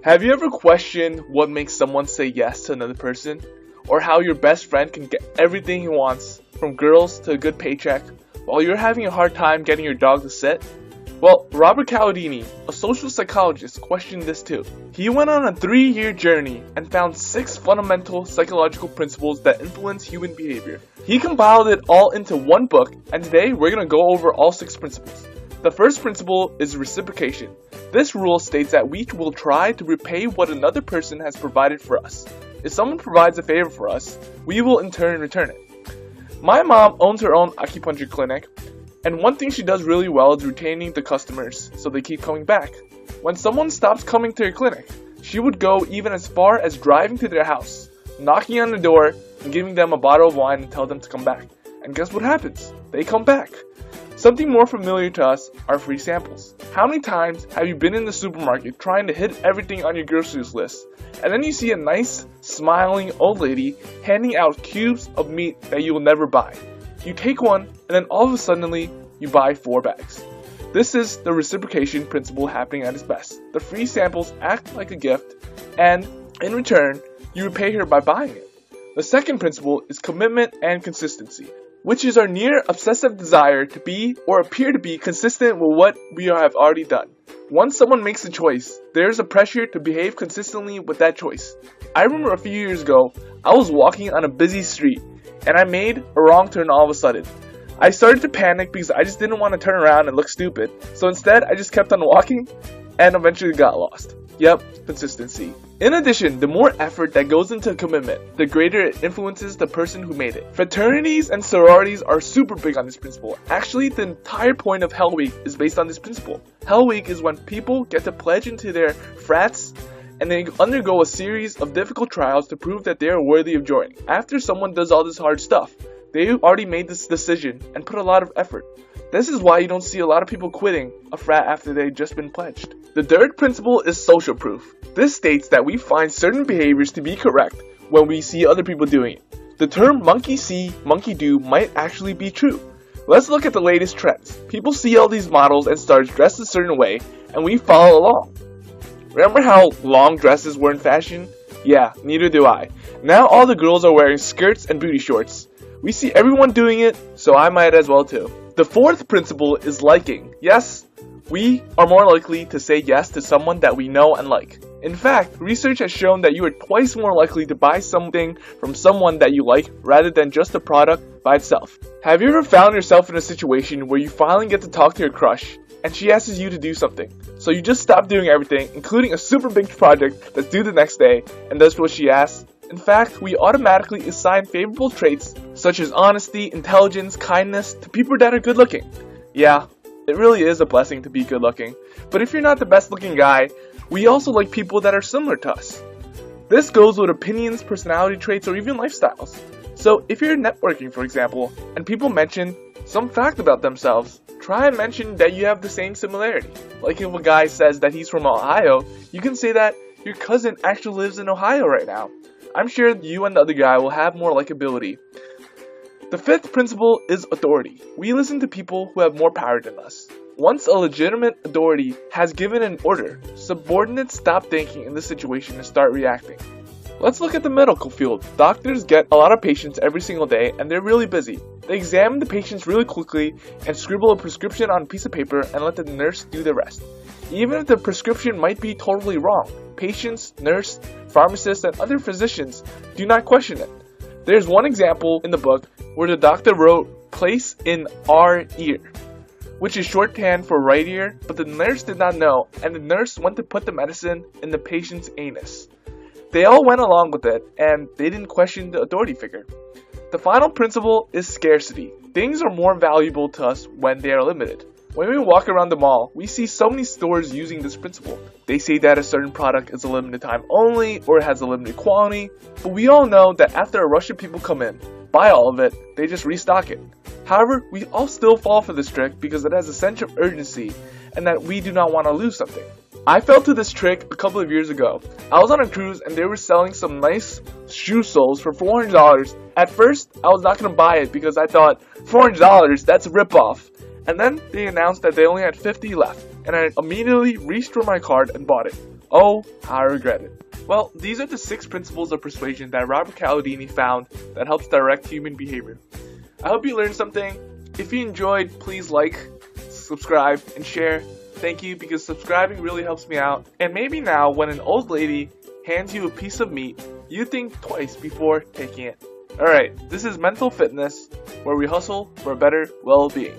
Have you ever questioned what makes someone say yes to another person? Or how your best friend can get everything he wants, from girls to a good paycheck, while you're having a hard time getting your dog to sit? Well, Robert Cialdini, a social psychologist, questioned this too. He went on a 3-year journey and found 6 fundamental psychological principles that influence human behavior. He compiled it all into one book, and today we're going to go over all 6 principles. The first principle is reciprocation. This rule states that we will try to repay what another person has provided for us. If someone provides a favor for us, we will in turn return it. My mom owns her own acupuncture clinic, and one thing she does really well is retaining the customers so they keep coming back. When someone stops coming to her clinic, she would go even as far as driving to their house, knocking on the door, and giving them a bottle of wine and tell them to come back. And guess what happens? They come back. Something more familiar to us are free samples. How many times have you been in the supermarket trying to hit everything on your groceries list, and then you see a nice, smiling old lady handing out cubes of meat that you will never buy? You take one, and then all of a sudden you buy 4 bags. This is the reciprocation principle happening at its best. The free samples act like a gift, and in return, you repay her by buying it. The second principle is commitment and consistency, which is our near obsessive desire to be or appear to be consistent with what we have already done. Once someone makes a choice, there's a pressure to behave consistently with that choice. I remember a few years ago, I was walking on a busy street, and I made a wrong turn all of a sudden. I started to panic because I just didn't want to turn around and look stupid, so instead I just kept on walking and eventually got lost. Yep, consistency. In addition, the more effort that goes into a commitment, the greater it influences the person who made it. Fraternities and sororities are super big on this principle. Actually, the entire point of Hell Week is based on this principle. Hell Week is when people get to pledge into their frats and they undergo a series of difficult trials to prove that they are worthy of joining. After someone does all this hard stuff, they already made this decision and put a lot of effort. This is why you don't see a lot of people quitting a frat after they've just been pledged. The third principle is social proof. This states that we find certain behaviors to be correct when we see other people doing it. The term monkey see, monkey do might actually be true. Let's look at the latest trends. People see all these models and stars dressed a certain way, and we follow along. Remember how long dresses were in fashion? Yeah, neither do I. Now all the girls are wearing skirts and booty shorts. We see everyone doing it, so I might as well too. The fourth principle is liking. Yes, we are more likely to say yes to someone that we know and like. In fact, research has shown that you are twice more likely to buy something from someone that you like rather than just the product by itself. Have you ever found yourself in a situation where you finally get to talk to your crush and she asks you to do something? So you just stop doing everything, including a super big project that's due the next day, and does what she asks? In fact, we automatically assign favorable traits such as honesty, intelligence, kindness to people that are good looking. Yeah, it really is a blessing to be good looking. But if you're not the best looking guy, we also like people that are similar to us. This goes with opinions, personality traits, or even lifestyles. So if you're networking, for example, and people mention some fact about themselves, try and mention that you have the same similarity. Like if a guy says that he's from Ohio, you can say that your cousin actually lives in Ohio right now. I'm sure you and the other guy will have more likability. The fifth principle is authority. We listen to people who have more power than us. Once a legitimate authority has given an order, subordinates stop thinking in this situation and start reacting. Let's look at the medical field. Doctors get a lot of patients every single day and they're really busy. They examine the patients really quickly and scribble a prescription on a piece of paper and let the nurse do the rest. Even if the prescription might be totally wrong, patients, nurse, pharmacists, and other physicians do not question it. There's one example in the book where the doctor wrote "place in our ear," which is shorthand for right ear, but the nurse did not know, and the nurse went to put the medicine in the patient's anus. They all went along with it, and they didn't question the authority figure. The final principle is scarcity. Things are more valuable to us when they are limited. When we walk around the mall, we see so many stores using this principle. They say that a certain product is a limited time only or it has a limited quantity, but we all know that after a rush of people come in, buy all of it, they just restock it. However, we all still fall for this trick because it has a sense of urgency and that we do not want to lose something. I fell to this trick a couple of years ago. I was on a cruise and they were selling some nice shoe soles for $400. At first, I was not going to buy it because I thought, $400, that's a ripoff. And then they announced that they only had 50 left, and I immediately reached for my card and bought it. Oh, how I regret it. Well, these are the 6 principles of persuasion that Robert Cialdini found that helps direct human behavior. I hope you learned something. If you enjoyed, please like, subscribe, and share. Thank you, because subscribing really helps me out. And maybe now, when an old lady hands you a piece of meat, you think twice before taking it. Alright, this is Mental Fitness, where we hustle for a better well-being.